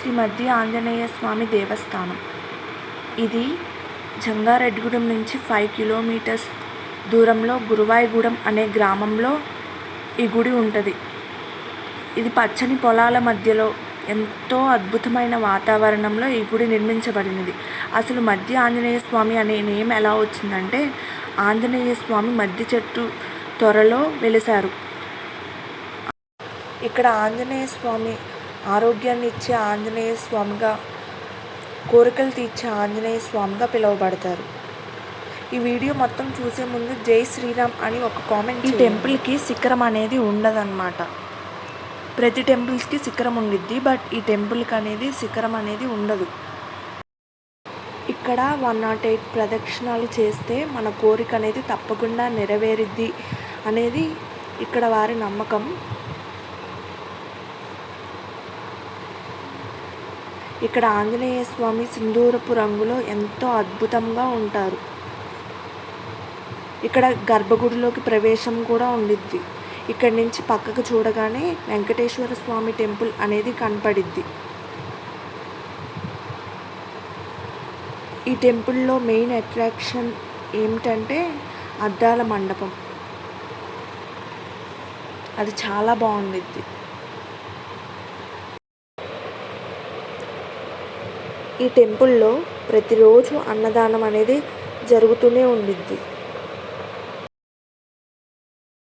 శ్రీ మధ్య ఆంజనేయ స్వామి దేవస్థానం. ఇది జంగారెడ్డిగూడెం నుంచి 5 కిలోమీటర్స్ దూరంలో గురువాయిగూడెం అనే గ్రామంలో ఈ గుడి ఉంటుంది. ఇది పచ్చని పొలాల మధ్యలో ఎంతో అద్భుతమైన వాతావరణంలో ఈ గుడి నిర్మించబడినది. అసలు మధ్య ఆంజనేయ స్వామి అనే నేమ్ ఎలా వచ్చిందంటే, ఆంజనేయ స్వామి మధ్య చెట్టు త్వరలో వెలిశారు. ఇక్కడ ఆంజనేయ స్వామి ఆరోగ్యాన్ని ఇచ్చే ఆంజనేయ స్వామిగా, కోరికలు తీర్చే ఆంజనేయ స్వామిగా పిలువబడతారు. ఈ వీడియో మొత్తం చూసే ముందు జై శ్రీరామ్ అని ఒక కామెంట్. ఈ టెంపుల్కి శిఖరం అనేది ఉండదన్నమాట. ప్రతి టెంపుల్స్కి శిఖరం ఉండిద్ది, బట్ ఈ టెంపుల్కి అనేది శిఖరం అనేది ఉండదు. ఇక్కడ 108 ప్రదక్షిణాలు చేస్తే మన కోరిక అనేది తప్పకుండా నెరవేరిద్ది అనేది ఇక్కడ వారి నమ్మకం. ఇక్కడ ఆంజనేయ స్వామి సింధూరపు రంగులో ఎంతో అద్భుతంగా ఉంటారు. ఇక్కడ గర్భగుడిలోకి ప్రవేశం కూడా ఉండిద్ది. ఇక్కడి నుంచి పక్కకు చూడగానే వెంకటేశ్వర స్వామి టెంపుల్ అనేది కనపడిద్ది. ఈ టెంపుల్లో మెయిన్ అట్రాక్షన్ ఏమిటంటే అద్దాల మండపం. అది చాలా బాగుండిద్ది. ఈ టెంపుల్లో ప్రతిరోజు అన్నదానం అనేది జరుగుతూనే ఉండిద్ది.